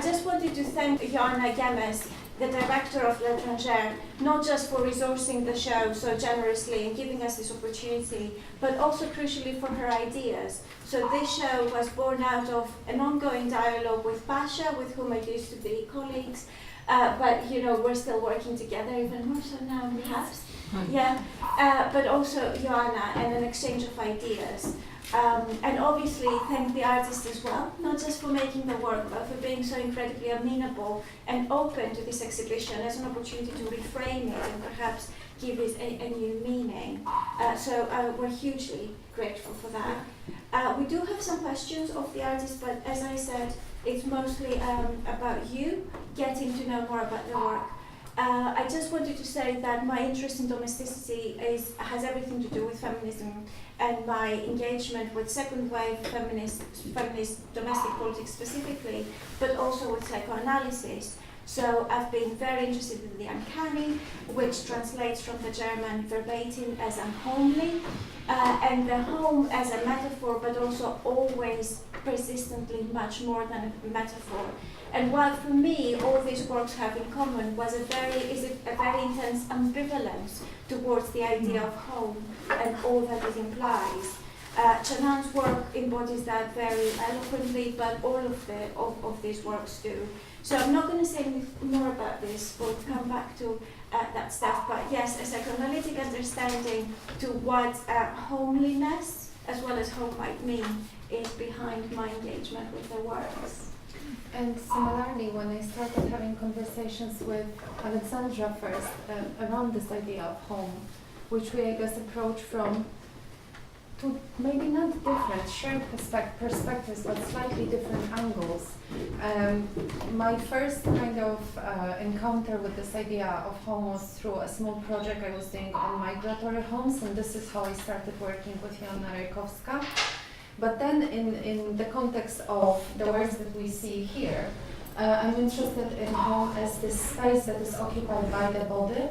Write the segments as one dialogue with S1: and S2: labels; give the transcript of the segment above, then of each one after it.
S1: just wanted to thank Joanna Gemes, the director of L'Étranger, not just for resourcing the show so generously and giving us this opportunity, but also crucially for her ideas. So this show was born out of an ongoing dialogue with Basia, with whom I used to be colleagues, but you know, we're still working together, even more so now perhaps. Yeah, but also Joanna, and an exchange of ideas. And obviously thank the artists as well, not just for making the work, but for being so incredibly amenable and open to this exhibition as an opportunity to reframe it and perhaps give it a new meaning. So we're hugely grateful for that. We do have some questions of the artists, but as I said, it's mostly about you, getting to know more about the work. I just wanted to say that my interest in domesticity has everything to do with feminism and my engagement with second wave feminist domestic politics specifically, but also with psychoanalysis. So I've been very interested in the uncanny, which translates from the German verbatim as unhomely, and the home as a metaphor, but also always persistently much more than a metaphor. And what for me all these works have in common was a very intense ambivalence towards the idea of home and all that it implies. Chanan's work embodies that very eloquently, but all of these works do. So I'm not going to say more about this, we'll come back to that stuff, but yes, a psychoanalytic understanding to what homeliness as well as home might mean is behind my engagement with the works.
S2: And similarly, when I started having conversations with Alexandra first around this idea of home, which we, I guess, approach from two maybe not different, shared perspectives, but slightly different angles. My first kind of encounter with this idea of home was through a small project I was doing on migratory homes, and this is how I started working with Joanna Rajkowska. But then in the context of the works that we see here, I'm interested in home as this space that is occupied by the body.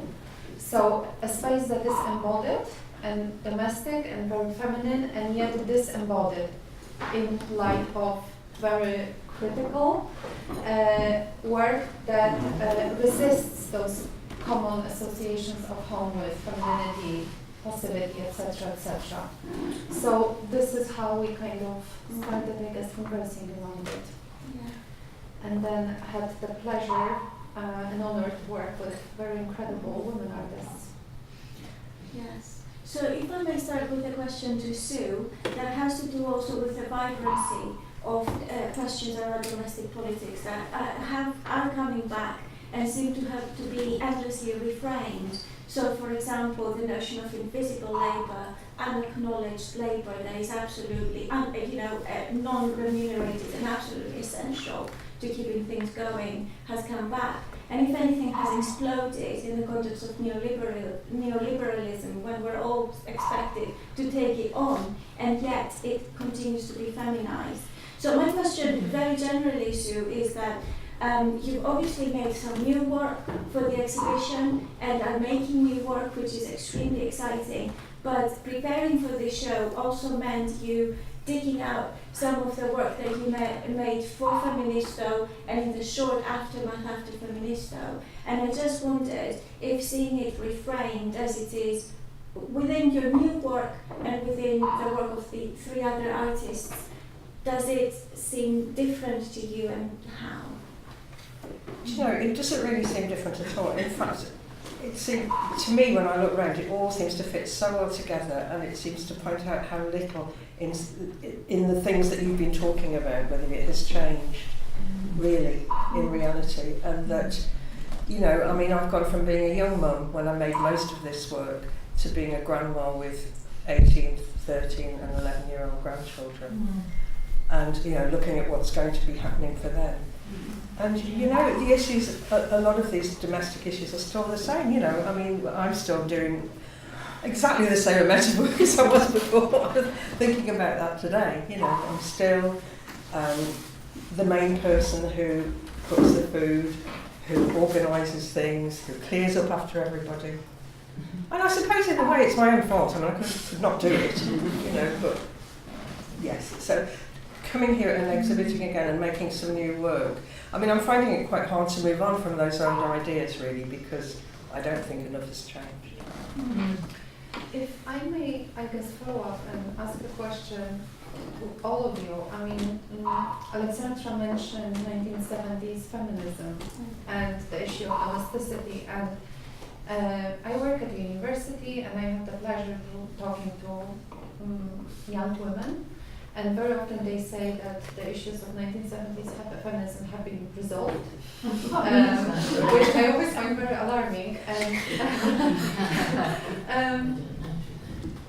S2: So a space that is embodied and domestic and very feminine, and yet disembodied in light of very critical work that resists those common associations of home with femininity, possibility, etc., etc. So this is how we kind of started, I guess, conversing around it. Yeah. And then had the pleasure and honor to work with very incredible women artists.
S1: Yes. So if I may start with a question to Sue, that has to do also with the vibrancy of questions around domestic politics that are coming back and seem to have to be endlessly reframed. So, for example, the notion of invisible labour, unacknowledged labour that is absolutely, non-remunerated and absolutely essential to keeping things going has come back. And if anything has exploded in the context of neoliberalism when we're all expected to take it on, and yet it continues to be feminized. So my question very generally, Sue, is that you've obviously made some new work for the exhibition and are making new work, which is extremely exciting, but preparing for this show also meant you digging out some of the work that you made for Feministo and in the short aftermath after Feministo. And I just wondered if seeing it reframed as it is within your new work and within the work of the three other artists, does it seem different to you, and how?
S3: No, it doesn't really seem different at all. In fact, it seems, to me, when I look around, it all seems to fit so well together, and it seems to point out how little in the things that you've been talking about, whether it has changed really in reality, and that, I've gone from being a young mum when I made most of this work to being a grandma with 18, 13 and 11-year-old grandchildren, and looking at what's going to be happening for them. And the issues, a lot of these domestic issues are still the same. I'm still doing exactly the same amount of work as I was before. I was thinking about that today. I'm still the main person who cooks the food, who organises things, who clears up after everybody. And I suppose in a way it's my own fault. I could not do it, but yes. So coming here and exhibiting again and making some new work. I mean, I'm finding it quite hard to move on from those older ideas, really, because I don't think enough has changed.
S2: Mm-hmm. If I may, I guess, follow up and ask a question to all of you. I mean, Alexandra mentioned 1970s feminism and the issue of domesticity, and I work at the university and I have the pleasure of talking to young women, and very often they say that the issues of 1970s feminism have been resolved, which I always find very alarming. And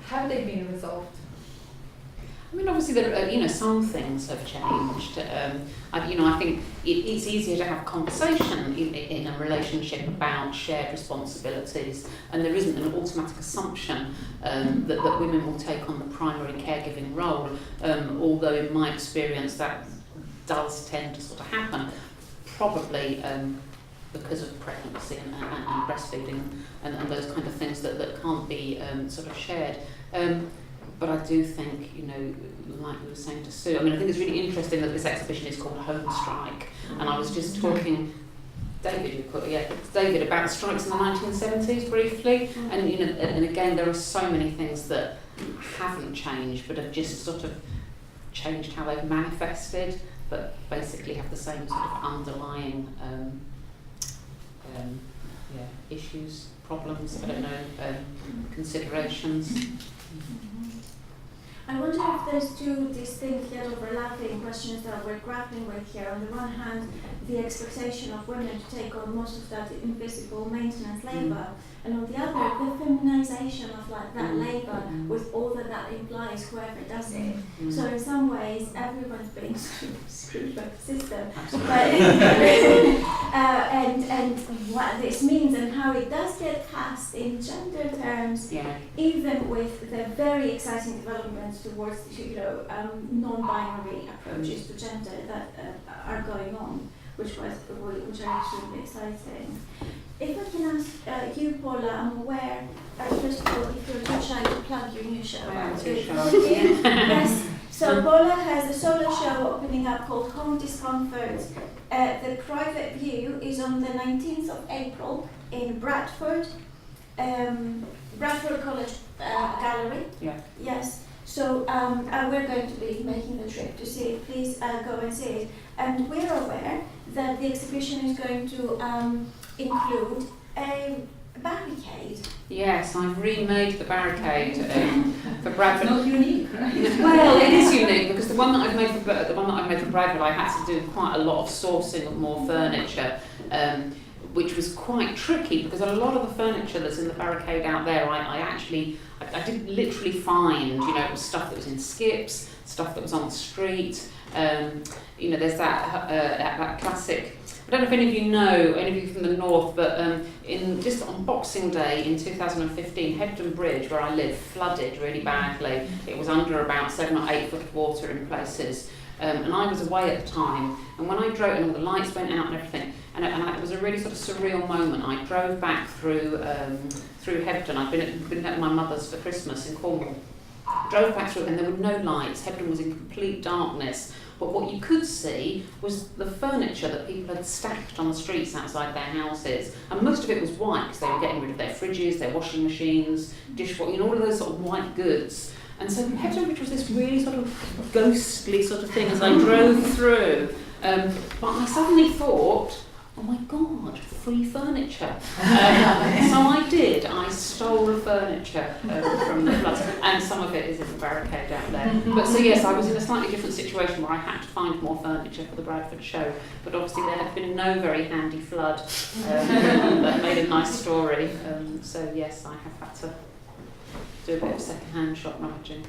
S2: have they been resolved?
S4: I mean, obviously, there, some things have changed. I think it's easier to have conversation in a relationship about shared responsibilities, and there isn't an automatic assumption that women will take on the primary caregiving role, although in my experience that does tend to sort of happen, probably because of pregnancy and breastfeeding and those kind of things that can't be sort of shared. But I do think, like we were saying to Sue, I mean, I think it's really interesting that this exhibition is called Home Strike. And I was just talking, David, about the strikes in the 1970s briefly. And, and again, there are so many things that haven't changed, but have just sort of changed how they've manifested, but basically have the same sort of underlying issues, problems, I don't know, considerations.
S1: I wonder if there's two distinct yet overlapping questions that we're grappling with here. On the one hand, the expectation of women to take on most of that invisible maintenance labour, and on the other, the feminization of that labour with all that implies, whoever does it. So in some ways, everyone's being screwed by the system. But and what this means and how it does get cast in gender terms, even with the very exciting developments towards non-binary approaches to gender that are going on, which are extremely exciting. If I can ask you, Paula, I'm aware, first of all, if you're too shy to plug your new show. Yes. So Paula has a solo show opening up called Home Discomfort. The private view is on the 19th of April in Bradford College Gallery. Yeah. Yes. So we're going to be making the trip to see it. Please go and see it. And we're aware that the exhibition is going to include a barricade.
S4: Yes, I've remade the barricade for Bradford.
S5: Not unique, right?
S4: Well, it is unique because the one that I've made for Bradford, I had to do quite a lot of sourcing of more furniture, which was quite tricky because a lot of the furniture that's in the barricade out there, I did literally find, it was stuff that was in skips, stuff that was on the street. There's that classic. I don't know if any of you from the north, but just on Boxing Day in 2015, Hebden Bridge, where I live, flooded really badly. It was under about 7 or 8 foot of water in places. And I was away at the time, and when I drove, and all the lights went out and everything, and it was a really sort of surreal moment. I drove back through Hebden. I'd been at my mother's for Christmas in Cornwall. Drove back through, and there were no lights. Hebden was in complete darkness. But what you could see was the furniture that people had stacked on the streets outside their houses. And most of it was white, because they were getting rid of their fridges, their washing machines, dishwashing, all of those sort of white goods. And so Hebden Bridge was this really sort of ghostly sort of thing as I drove through. But I suddenly thought, oh my God, free furniture. So I did. I stole the furniture from the floods, and some of it is in the barricade out there. But so yes, I was in a slightly different situation where I had to find more furniture for the Bradford show. But obviously there had been no very handy flood that made a nice story. So yes, I have had to do a bit of second-hand shop rummaging.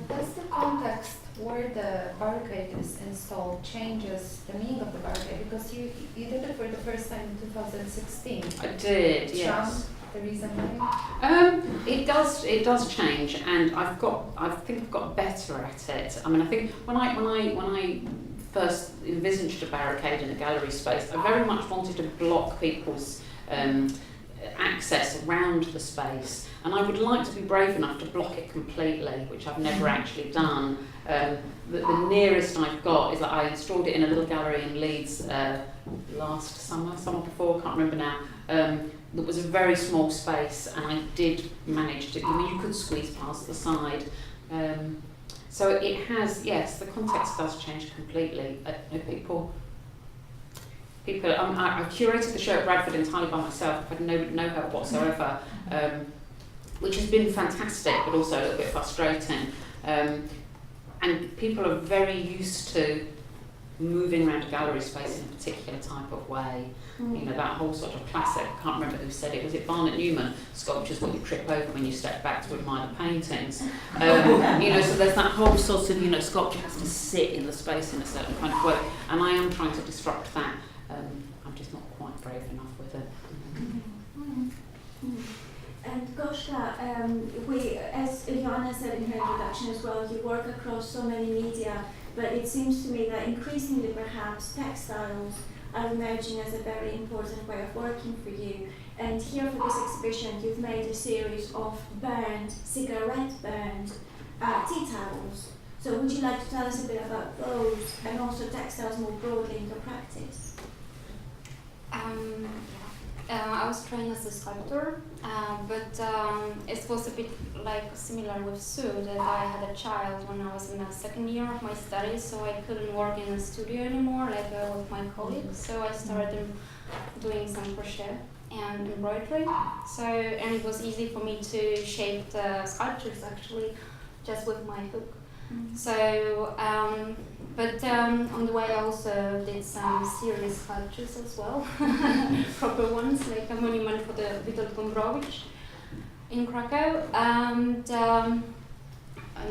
S2: Does the context where the barricade is installed changes the meaning of the barricade? Because you did it for the first time in 2016.
S4: I did, yes.
S2: The reason why?
S4: It does change, and I think I've got better at it. I mean, I think when I first envisaged a barricade in a gallery space, I very much wanted to block people's access around the space, and I would like to be brave enough to block it completely, which I've never actually done. The nearest I've got is that I installed it in a little gallery in Leeds last summer before, can't remember now. It was a very small space, and I did manage to, you could squeeze past the side. So it has, yes, the context does change completely. I curated the show at Bradford entirely by myself. I've had no help whatsoever, which has been fantastic, but also a little bit frustrating. And people are very used to moving around a gallery space in a particular type of way. You know, that whole sort of classic, I can't remember who said it, was it Barnett Newman? Sculpture's what you trip over when you step back to admire the paintings. You know, so there's that whole sort of, you know, sculpture has to sit in the space in a certain kind of way, and I am trying to disrupt that. I'm just not quite brave enough with it.
S1: And Gosia, as Iliana said in her introduction as well, you work across so many media, but it seems to me that increasingly perhaps textiles are emerging as a very important way of working for you. And here for this exhibition, you've made a series of cigarette-burned tea towels. So would you like to tell us a bit about those and also textiles more broadly in your practice?
S5: I was trained as a sculptor, but it was a bit like similar with Sue, that I had a child when I was in the second year of my studies, so I couldn't work in a studio anymore like with my colleagues, so I started doing some crochet and embroidery. So, and it was easy for me to shape the sculptures actually just with my hook. So, but on the way I also did some serious sculptures as well, proper ones, like a monument for the Witold Gombrowicz in Krakow. And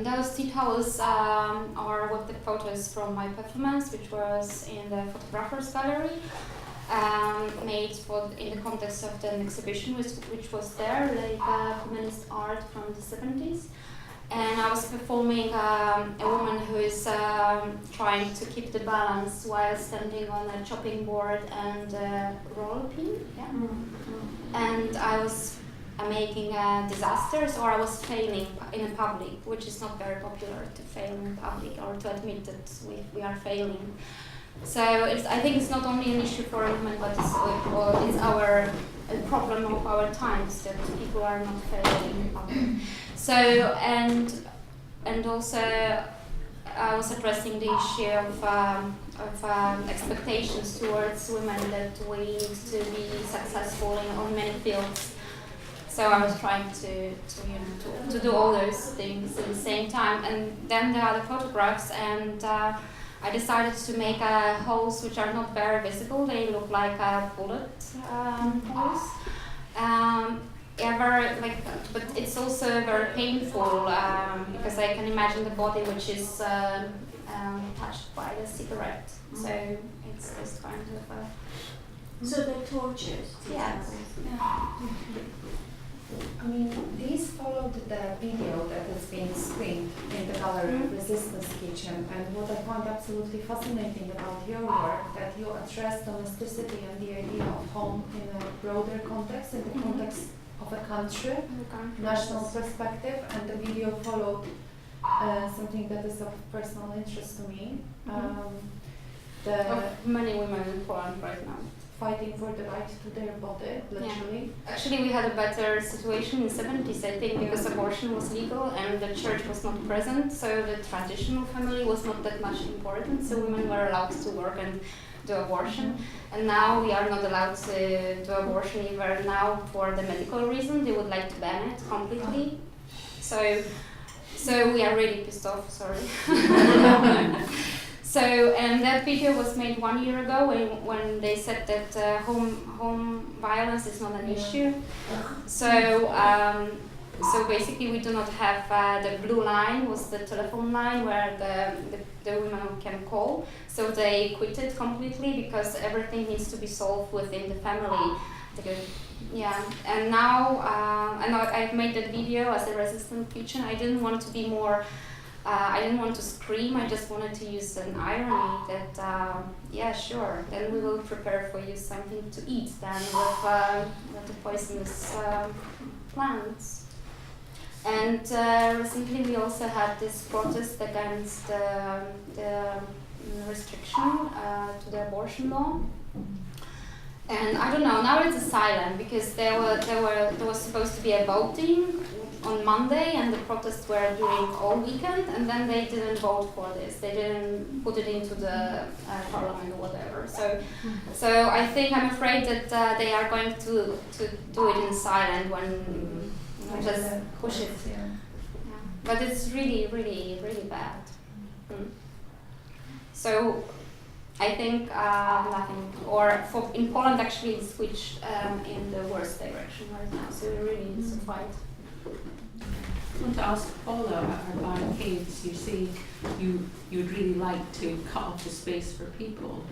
S5: those tea towels are with the photos from my performance, which was in the Photographers Gallery, made in the context of an exhibition which was there, like feminist art from the 70s. And I was performing a woman who is trying to keep the balance while standing on a chopping board and a roller pin. Yeah. And I was making disasters, or I was failing in public, which is not very popular to fail in public or to admit that we are failing. So I think it's not only an issue for women, but it's our problem of our times that people are not failing in public. So, and also I was addressing the issue of expectations towards women, that we need to be successful on many fields. So I was trying to do all those things at the same time. And then there are the photographs, and I decided to make holes which are not very visible. They look like bullet holes. But it's also very painful because I can imagine the body which is touched by the cigarette. So it's this kind of.
S1: So they're tortures.
S5: Yes.
S1: Yeah.
S2: I mean, these followed the video that has been screened in the gallery Resistance Kitchen, and what I found absolutely fascinating about your work, that you address domesticity and the idea of home in a broader context, in the context of a country, national perspective, and the video followed something that is of personal interest to me.
S5: Of many women in Poland right now.
S2: Fighting for the right to their body, literally.
S5: Yeah. Actually, we had a better situation in the 70s, I think, because abortion was legal and the church was not present, so the traditional family was not that much important, so women were allowed to work and do abortion. And now we are not allowed to do abortion either. Now, for the medical reason, they would like to ban it completely. So we are really pissed off, sorry. So, and that video was made 1 year ago when they said that home violence is not an issue. So basically we do not have the blue line, was the telephone line where the women can call. So they quit it completely because everything needs to be solved within the family. Yeah, and now I've made that video as a resistant kitchen. I didn't want to be more I didn't want to scream, I just wanted to use an irony that, yeah, sure, then we will prepare for you something to eat then with the poisonous plants. And recently we also had this protest against the restriction to the abortion law. And I don't know, now it's silent because there was supposed to be a voting on Monday and the protests were during all weekend, and then they didn't vote for this. They didn't put it into the parliament or whatever. So I think I'm afraid that they are going to do it in silent when just push it.
S2: Yeah.
S5: But it's really, really, really bad. So I think nothing, or in Poland actually it switched in the worst direction right now, so we really need to fight.
S4: I want to ask Paula about her barricades. You say you'd really like to cut off the space for people.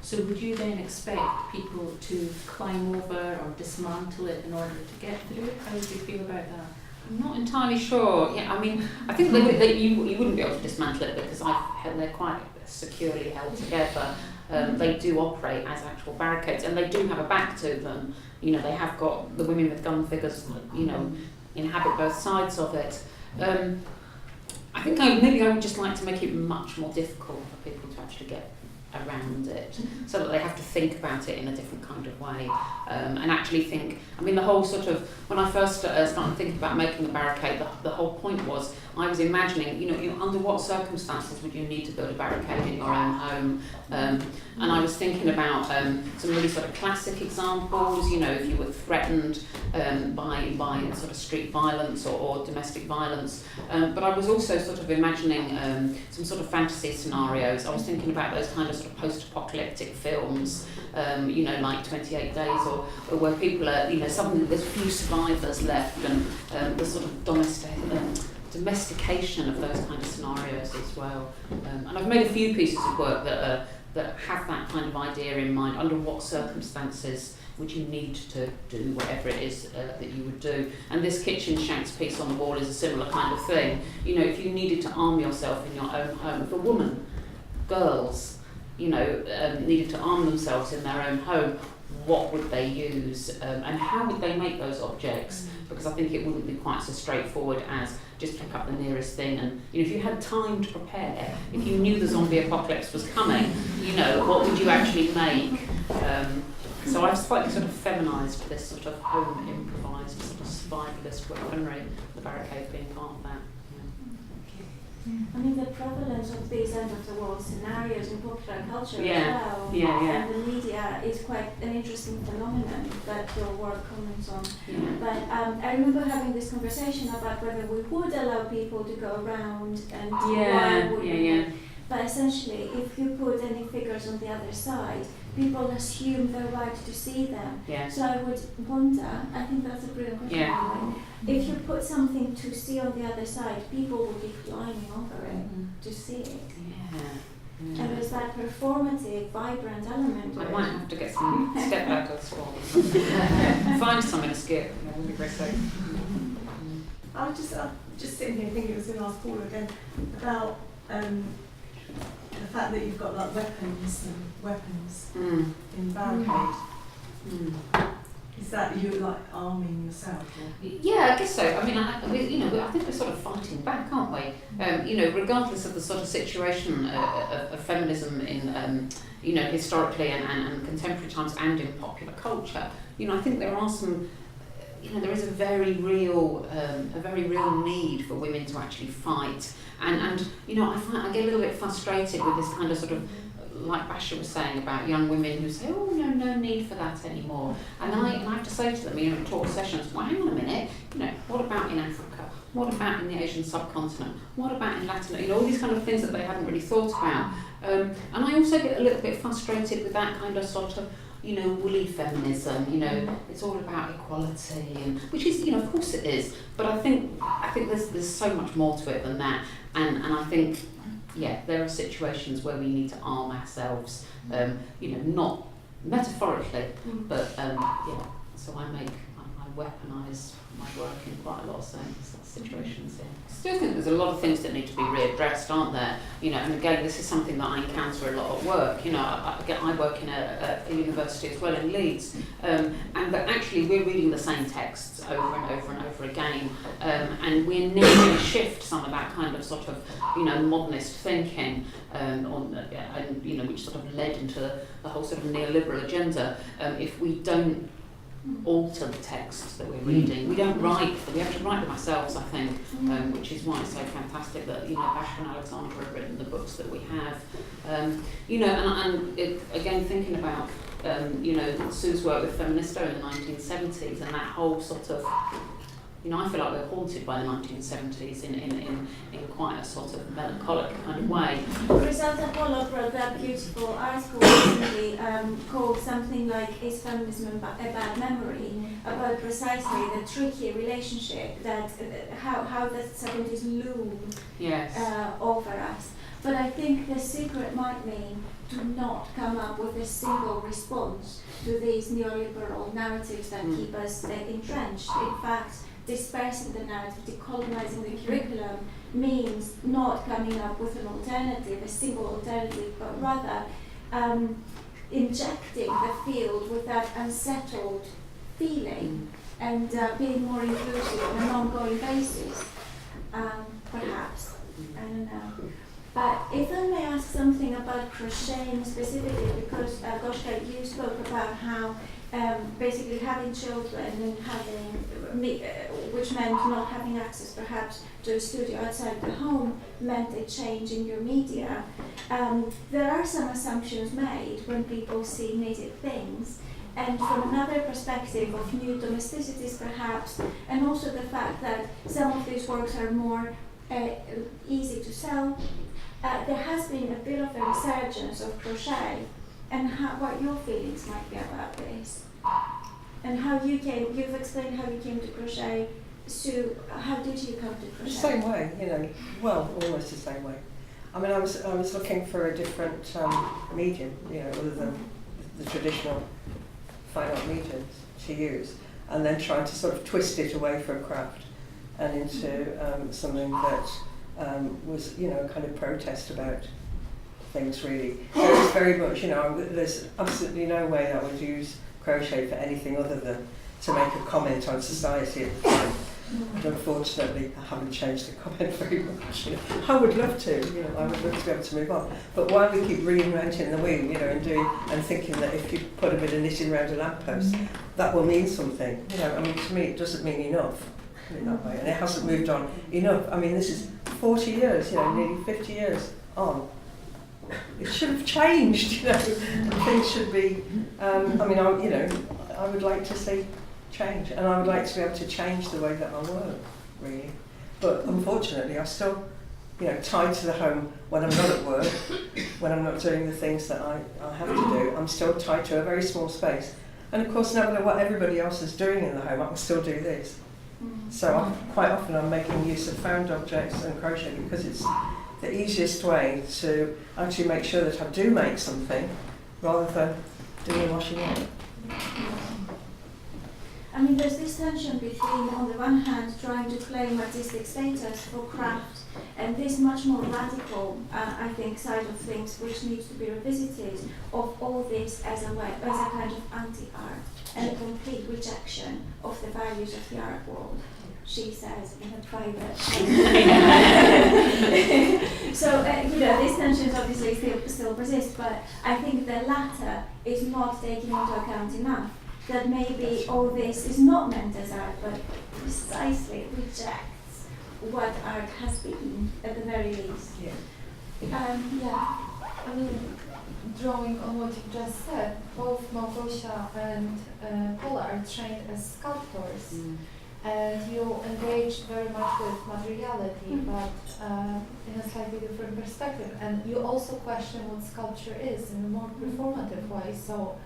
S4: So would you then expect people to climb over or dismantle it in order to get through it? How do you feel about that? I'm not entirely sure. Yeah, I mean, I think you wouldn't be able to dismantle it because they're quite securely held together. They do operate as actual barricades, and they do have a back to them. You know, they have got the women with gun figures, you know, inhabit both sides of it. I think maybe I would just like to make it much more difficult for people to actually get around it, so that they have to think about it in a different kind of way, and actually think. I mean, the whole sort of, when I first started thinking about making the barricade, the whole point was I was imagining, you know, under what circumstances would you need to build a barricade in your own home, and I was thinking about some really sort of classic examples. You know, if you were threatened by sort of street violence or domestic violence, but I was also sort of imagining some sort of fantasy scenarios. I was thinking about those kind of sort of post-apocalyptic films, you know, like 28 Days, or where people are, you know, suddenly there's few survivors left, and the sort of domestication of those kind of scenarios as well. And I've made a few pieces of work that have that kind of idea in mind. Under what circumstances would you need to do whatever it is that you would do? And this kitchen shanks piece on the wall is a similar kind of thing. You know, if you needed to arm yourself in your own home, if a woman, girls, you know, needed to arm themselves in their own home, what would they use, and how would they make those objects? Because I think it wouldn't be quite so straightforward as just pick up the nearest thing. And you know, if you had time to prepare, if you knew the zombie apocalypse was coming, you know, what would you actually make? So I've slightly sort of feminised this sort of home improvised sort of survivalist weaponry, the barricade being part of that.
S1: I mean, the prevalence of these end-of-the-world scenarios in popular culture
S4: Yeah.
S1: as well,
S4: Yeah.
S1: and the media is quite an interesting phenomenon that your work comments on.
S4: Yeah.
S1: But I remember having this conversation about whether we would allow people to go around and why would we. But essentially, if you put any figures on the other side, people assume the right to see them.
S4: Yeah.
S1: So I would wonder, I think that's a brilliant question.
S4: Yeah.
S1: Anyway. If you put something to see on the other side, people would be flying over it to see it.
S4: Yeah.
S1: And there's that performative, vibrant element to
S4: I
S1: it.
S4: might have to get some step out of the swamp. Find something to skip. That would be very safe.
S6: I was just sitting here thinking I was going to ask Paula again about the fact that you've got like weapons in barricade. Is that you like arming yourself? Or?
S4: Yeah, I guess so. I mean, I think we're sort of fighting back, aren't we? You know, regardless of the sort of situation of feminism in, you know, historically and contemporary times and in popular culture. You know, I think there are some. You know, there is a very real need for women to actually fight, and you know, I get a little bit frustrated with this kind of sort of, like Basia was saying about young women who say, oh no need for that anymore, and I have to say to them, you know, in talk sessions, well, hang on a minute, you know, what about in Africa? What about in the Asian subcontinent? What about in Latin? You know, all these kind of things that they hadn't really thought about, and I also get a little bit frustrated with that kind of sort of, you know, woolly feminism, you know, it's all about equality, and which is, you know, of course it is, but I think there's so much more to it than that, and I think, yeah, there are situations where we need to arm ourselves, you know, not metaphorically, but yeah, so I weaponise my work in quite a lot of situations. Yeah. I still think there's a lot of things that need to be readdressed, aren't there? You know, and again, this is something that I encounter a lot at work. You know, I work in a university as well in Leeds, and that actually we're reading the same texts over and over and over again, and we're never going to shift some of that kind of sort of, you know, modernist thinking, and you know, which sort of led into the whole sort of neoliberal agenda, if we don't alter the texts that we're reading. We don't write them, we have to write them ourselves, I think, which is why it's so fantastic that, you know, Basia and Alexandra have written the books that we have. You know, and again, thinking about, you know, Sue's work with Feministo in the 1970s and that whole sort of, you know, I feel like we're haunted by the 1970s in quite a sort of melancholic kind of way.
S1: Griselda Pollock wrote that beautiful article recently called something like "Is Feminism a Bad Memory?" about precisely the tricky relationship that how the 70s loom over us. But I think the secret might mean to not come up with a single response to these neoliberal narratives that keep us entrenched. In fact, dispersing the narrative, decolonizing the curriculum, means not coming up with an alternative, a single alternative, but rather injecting the field with that unsettled feeling and being more inclusive on an ongoing basis, perhaps. I don't know. But if I may ask something about crocheting specifically, because Goshka, you spoke about how basically having children and having, which meant not having access perhaps to a studio outside the home, meant a change in your media. There are some assumptions made when people see knitted things, and from another perspective of new domesticities perhaps, and also the fact that some of these works are more easy to sell. There has been a bit of a resurgence of crochet, and what your feelings might be about this, and how you've explained how you came to crochet. Sue, how did you come to crochet?
S3: The same way, you know, well, almost the same way. I mean, I was looking for a different medium, you know, other than the traditional fine art mediums to use, and then trying to sort of twist it away from craft and into something that was, you know, kind of protest about things really. So it's very much, you know, there's absolutely no way that I would use crochet for anything other than to make a comment on society at the time. And unfortunately, I haven't changed the comment very much. You know, I would love to, you know, I would love to be able to move on. But why we keep reinventing the wheel, you know, and thinking that if you put a bit of knitting around a lamppost, that will mean something. You know, I mean, to me, it doesn't mean enough. Put it that way, and it hasn't moved on enough. I mean, this is 40 years, you know, nearly 50 years on. It should have changed, you know. Things should be. I mean, I would like to see change, and I would like to be able to change the way that I work, really. But unfortunately, I still, you know, tied to the home when I'm not at work, when I'm not doing the things that I have to do. I'm still tied to a very small space, and of course, no matter what everybody else is doing in the home, I can still do this. So quite often I'm making use of found objects and crochet because it's the easiest way to actually make sure that I do make something rather than doing washing up.
S1: I mean, there's this tension between, on the one hand, trying to claim artistic status for craft, and this much more radical, I think, side of things, which needs to be revisited, of all this as a kind of anti-art, and a complete rejection of the values of the art world, she says in a private. So, you know, these tensions obviously still persist, but I think the latter is not taken into account enough. That maybe all this is not meant as art, but precisely rejects what art has been, at the very least.
S2: I mean, drawing on what you just said, both Małgorzata and Paula are trained as sculptors, and you engage very much with materiality, but in a slightly different perspective. And you also question what sculpture is in a more performative way. So,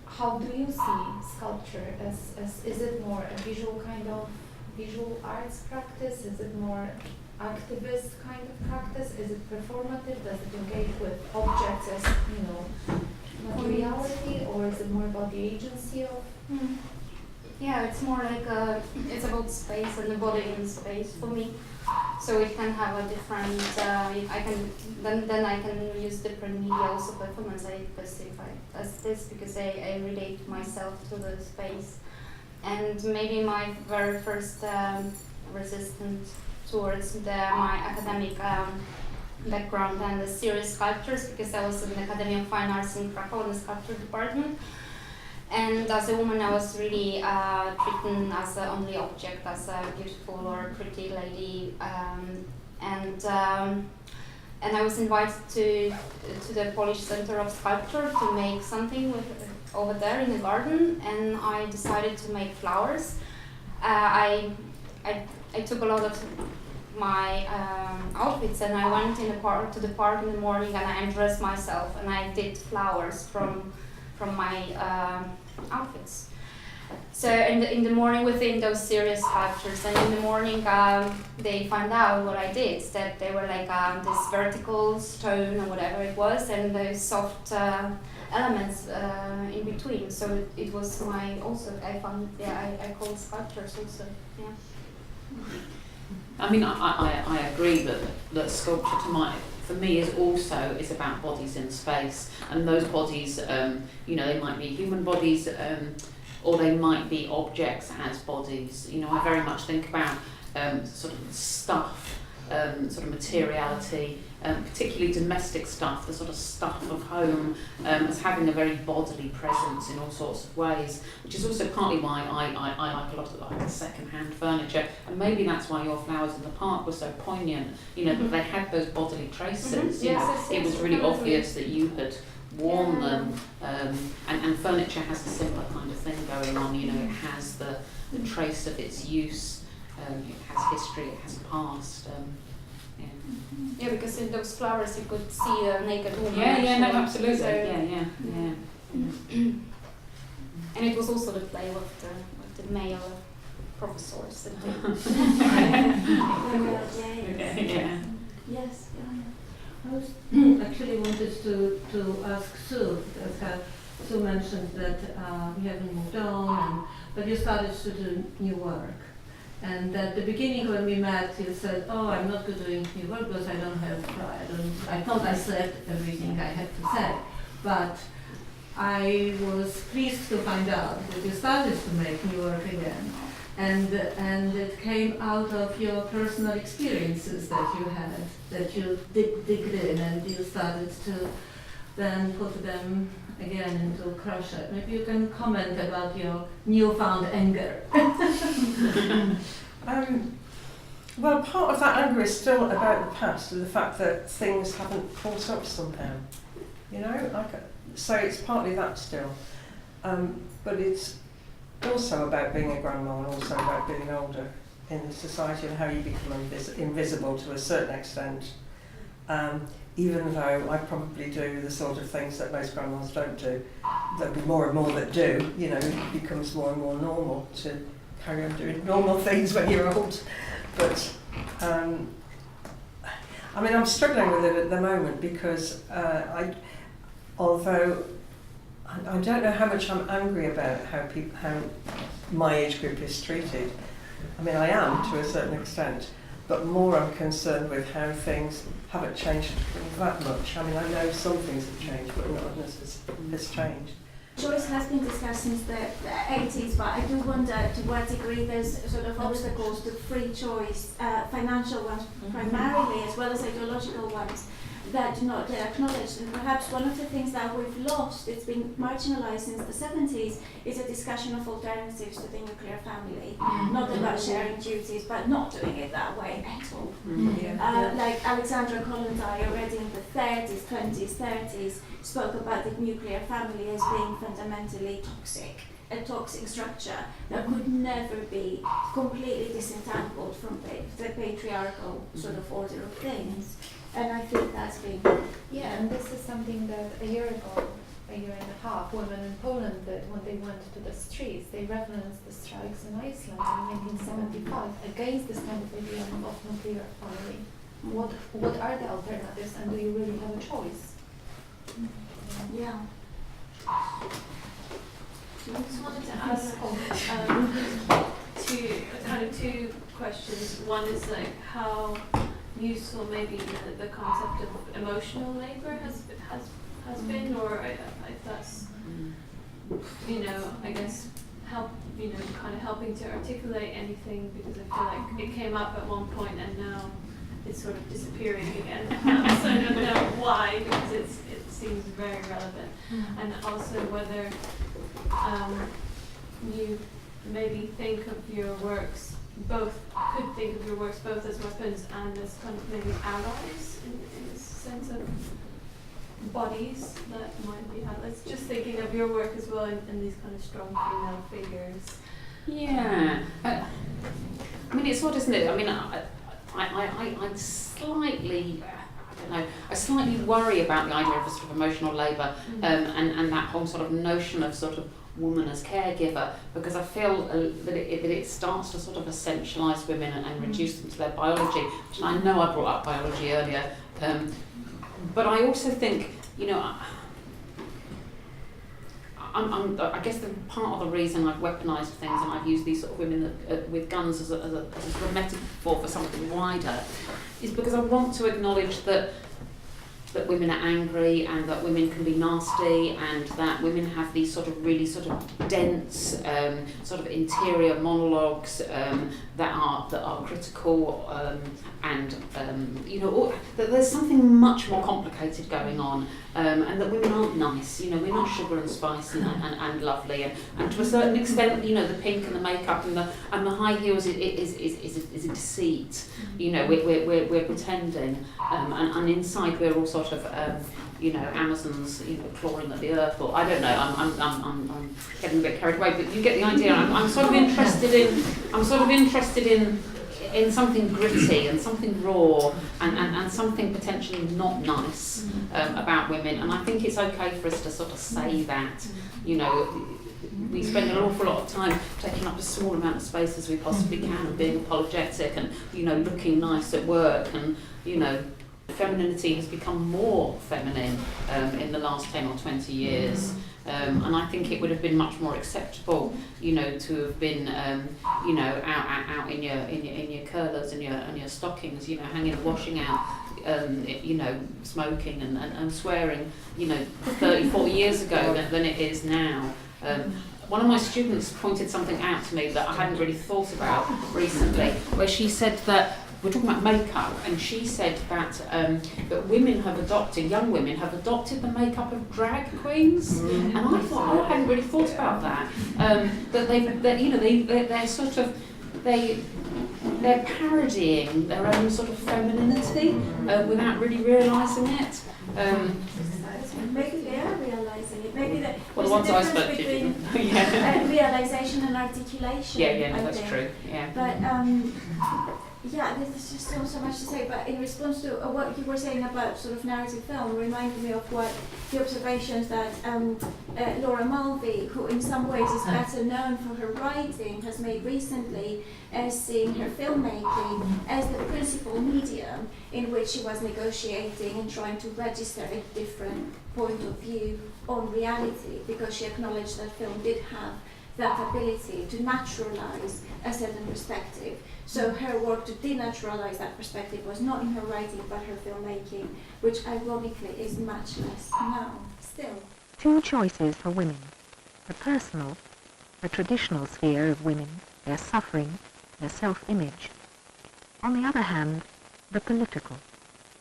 S2: how do you see sculpture as is it more a visual kind of visual arts practice? Is it more activist kind of practice? Is it performative? Does it engage with objects as, you know, materiality, or is it more about the agency of
S5: Yeah, it's more like it's about space and the body in space for me. So it can have a different. I can use different media also performance. I classify as this because I relate myself to the space, and maybe my very first resistance towards my academic background and the serious sculptures, because I was in the Academy of Fine Arts in Krakow in the sculpture department. And as a woman, I was really treated as an only object, as a beautiful or pretty lady, and I was invited to the Polish Center of Sculpture to make something over there in the garden, and I decided to make flowers. I took a lot of my outfits and I went to the park in the morning and I undressed myself and I did flowers from my outfits. So in the morning within those serious sculptures, and in the morning they found out what I did, that they were like this vertical stone or whatever it was, and those soft elements in between. So it was I found, I called sculptures also, yeah.
S4: I mean, I agree that sculpture for me is about bodies in space, and those bodies, they might be human bodies, or they might be objects as bodies. I very much think about sort of stuff, sort of materiality, particularly domestic stuff, the sort of stuff of home, as having a very bodily presence in all sorts of ways, which is also partly why I like a lot of the second-hand furniture, and maybe that's why your flowers in the park were so poignant, that they had those bodily traces.
S5: Yes,
S4: it was really obvious that you had worn them, and furniture has a similar kind of thing going on. It has the trace of its use, it has history, it has past.
S5: Yeah, because in those flowers you could see a naked woman.
S4: No, absolutely.
S5: So,
S4: yeah.
S5: And it was also the play with the male professors.
S1: Yes.
S7: I was actually wanted to ask Sue, because Sue mentioned that you haven't moved on, but you started to do new work. And at the beginning when we met, you said, "Oh, I'm not good doing new work because I thought I said everything I had to say." But I was pleased to find out that you started to make new work again, and it came out of your personal experiences that you had, that you digged in, and you started to then put them again into crochet. Maybe you can comment about your newfound anger.
S3: Well, part of that anger is still about the past and the fact that things haven't caught up somehow. So it's partly that still. But it's also about being a grandma and also about being older in the society and how you become invisible to a certain extent. Even though I probably do the sort of things that most grandmas don't do. There'll be more and more that do, it becomes more and more normal to carry on doing normal things when you're old. But, I'm struggling with it at the moment because although I don't know how much I'm angry about how my age group is treated. I am to a certain extent, but more I'm concerned with how things haven't changed that much. I know some things have changed, but not as has changed.
S1: Choice has been discussed since the 80s, but I do wonder to what degree there's sort of obstacles to free choice, financial ones primarily, as well as ideological ones, that do not get acknowledged. And perhaps one of the things that we've lost, it's been marginalised since the 70s, is a discussion of alternatives to the nuclear family. Not about sharing duties, but not doing it that way at all. Like Alexandra Kollontai already in the 30s, 20s, 30s, spoke about the nuclear family as being fundamentally toxic, a toxic structure that could never be completely disentangled from the patriarchal sort of order of things. And I think that's been...
S2: Yeah, and this is something that a year and a half, women in Poland did when they went to the streets. They referenced the strikes in Iceland in 1975 against this kind of idea of nuclear family. What are the alternatives, and do you really have a choice?
S1: Yeah.
S8: I just wanted to ask two questions. One is like how useful maybe the concept of emotional labour has been, or if that's, you know, I guess kind of helping to articulate anything, because I feel like it came up at one point and now it's sort of disappearing again. So I don't know why, because it seems very relevant. And also whether you maybe think of your works both as weapons and as kind of maybe allies in a sense of bodies that might be allies. Just thinking of your work as well and these kind of strong female figures.
S4: Yeah. I mean, it's odd, isn't it? I mean, I slightly, I don't know, I slightly worry about the idea of a sort of emotional labour, and that whole sort of notion of sort of woman as caregiver, because I feel that it starts to sort of essentialise women and reduce them to their biology, which I know I brought up biology earlier, but I also think, you know, I guess the part of the reason I've weaponised things and I've used these sort of women with guns as a sort of metaphor for something wider is because I want to acknowledge that women are angry and that women can be nasty and that women have these sort of really sort of dense sort of interior monologues that are critical and you know, that there's something much more complicated going on, and that women aren't nice, you know, we're not sugar and spice and lovely, and to a certain extent, you know, the pink and the makeup and the high heels is a deceit, you know, we're pretending, and inside we're all sort of you know, Amazons, you know, clawing at the earth, or I don't know. I'm getting a bit carried away, but you get the idea. I'm sort of interested in something gritty and something raw and something potentially not nice about women. And I think it's okay for us to sort of say that. You know, we spend an awful lot of time taking up as small amount of space as we possibly can and being apologetic and, you know, looking nice at work and, you know, femininity has become more feminine in the last 10 or 20 years, and I think it would have been much more acceptable, you know, to have been, you know, out in your curlers and your stockings, you know, hanging the washing out, you know, smoking and swearing, you know, 30, 40 years ago than it is now. One of my students pointed something out to me that I hadn't really thought about recently, where she said that we're talking about makeup, and she said that that women have adopted, young women have adopted the makeup of drag queens, and I thought, I hadn't really thought about that. That you know, they're sort of they're parodying their own sort of femininity without really realising it.
S1: Maybe they are realising it. Maybe there's
S4: the ones
S1: a
S4: I
S1: difference
S4: spoke to
S1: between
S4: didn't.
S1: realisation and articulation.
S4: Yeah, no,
S1: I
S4: that's
S1: think.
S4: true. Yeah.
S1: But yeah, there's just so much to say. But in response to what you were saying about sort of narrative film, reminded me of what the observations that Laura Mulvey, who in some ways is better known for her writing, has made recently, as seeing her filmmaking as the principal medium in which she was negotiating and trying to register a different point of view on reality, because she acknowledged that film did have that ability to naturalize a certain perspective. So her work to denaturalize that perspective was not in her writing but her filmmaking, which ironically is much less now, still.
S9: Two choices for women: the personal, the traditional sphere of women, their suffering, their self-image. On the other hand, the political,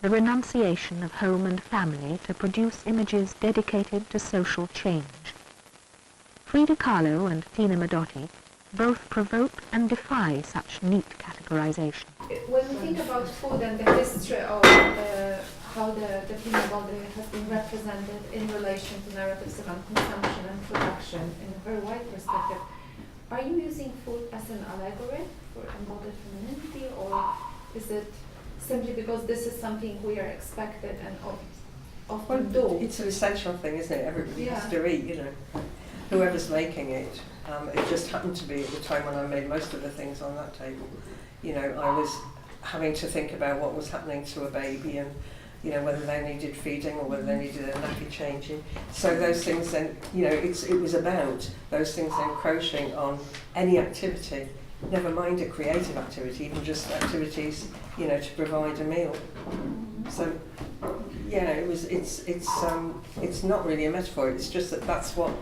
S9: the renunciation of home and family to produce images dedicated to social change. Frida Kahlo and Tina Modotti both provoke and defy such neat categorization.
S2: When we think about food and the history of how the female body has been represented in relation to narratives around consumption and production in a very wide perspective, are you using food as an allegory for embodied femininity, or is it simply because this is something we are expected and often do?
S3: It's an essential thing, isn't it? Everybody
S2: Yeah.
S3: has to eat, you know. Whoever's making it. It just happened to be at the time when I made most of the things on that table. You know, I was having to think about what was happening to a baby and you know, whether they needed feeding or whether they needed a nappy changing. So those things then, you know, it was about those things encroaching on any activity, never mind a creative activity, even just activities, you know, to provide a meal. So, yeah, it's not really a metaphor. It's just that that's what,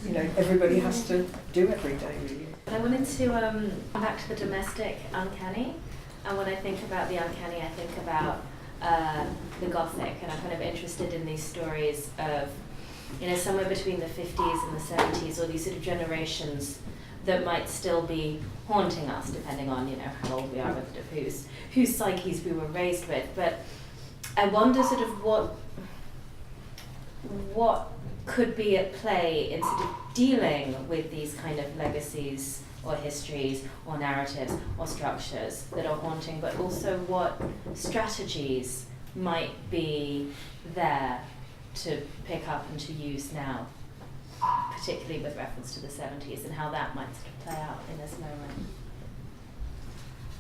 S3: you know, everybody has to do every day, really.
S10: I wanted to come back to the domestic uncanny, and when I think about the uncanny, I think about the Gothic, and I'm kind of interested in these stories of, you know, somewhere between the 50s and the 70s, or these sort of generations that might still be haunting us, depending on, you know, how old we are, whose psyches we were raised with. But I wonder sort of what could be at play in sort of dealing with these kind of legacies or histories or narratives or structures that are haunting, but also what strategies might be there to pick up and to use now, particularly with reference to the 70s, and how that might sort of play out in this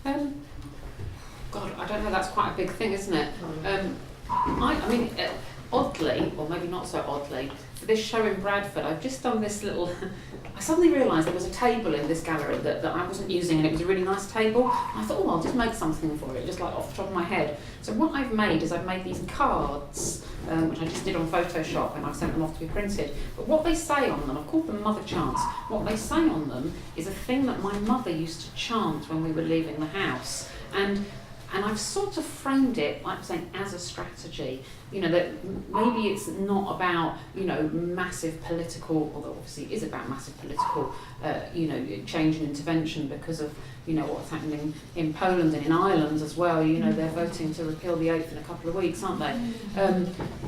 S10: moment.
S4: God, I don't know, that's quite a big thing, isn't it? I mean, oddly, or maybe not so oddly, for this show in Bradford, I've just done this little... I suddenly realised there was a table in this gallery that I wasn't using, and it was a really nice table. And I thought, oh, I'll just make something for it, just like off the top of my head. So what I've made is I've made these cards, which I just did on Photoshop, and I've sent them off to be printed. But what they say on them, I've called them Mother Chants. What they say on them is a thing that my mother used to chant when we were leaving the house. And I've sort of framed it, like I'm saying, as a strategy. You know, that maybe it's not about, you know, massive political, although obviously it is about massive political, you know, change and intervention because of, you know, what's happening in Poland and in Ireland as well. You know, they're voting to repeal the oath in a couple of weeks, aren't they?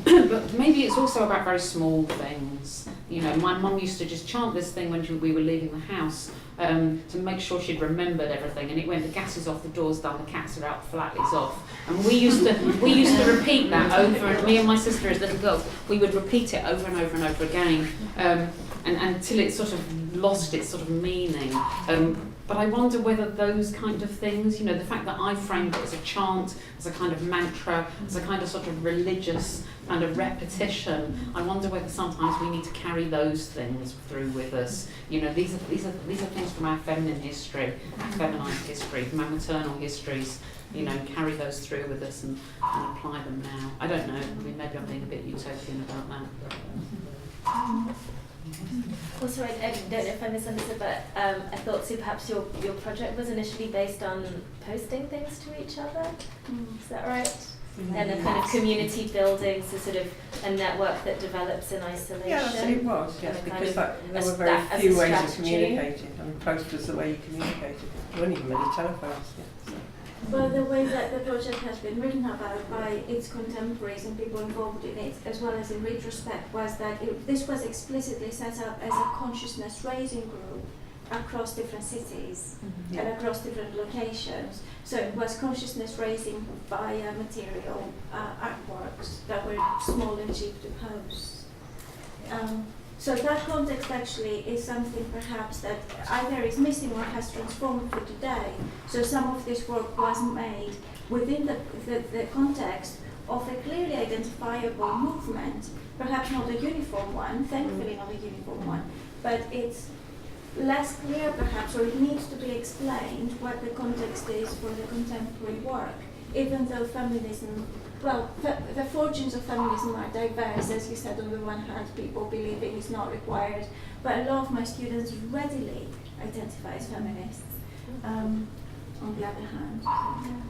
S4: But maybe it's also about very small things. You know, my mum used to just chant this thing when we were leaving the house, to make sure she'd remembered everything, and it went, the gas is off, the door's done, the cats are out, the flat is off. And we used to repeat that over, and me and my sister as little girls, we would repeat it over and over and over again, and until it sort of lost its sort of meaning. But I wonder whether those kind of things, you know, the fact that I framed it as a chant, as a kind of mantra, as a kind of sort of religious kind of repetition, I wonder whether sometimes we need to carry those things through with us. You know, these are things from our feminine history, our feminized history, from our maternal histories. You know, carry those through with us and apply them now. I don't know. I mean, maybe I'm being a bit utopian about that.
S10: Also, I don't know if I misunderstood, but I thought so perhaps your project was initially based on posting things to each other. Is that right? And a kind of community building, so sort of a network that develops in isolation.
S3: Yeah, it was, yes, because there were very few ways of communicating. I mean, post was the way you communicated. There weren't even many telephones. Yeah, so.
S1: Well, the way that the project has been written about by its contemporaries and people involved in it, as well as in retrospect, was that this was explicitly set up as a consciousness-raising group across different cities and across different locations. So it was consciousness-raising via material artworks that were small and cheap to post. So that context actually is something perhaps that either is missing or has transformed for today. So some of this work was made within the context of a clearly identifiable movement, perhaps not a uniform one, thankfully not a uniform one, but it's less clear perhaps, or it needs to be explained what the context is for the contemporary work, even though feminism, well, the fortunes of feminism are diverse, as you said. On the one hand, people believing it's not required, but a lot of my students readily identify as feminists. On the other hand, yeah.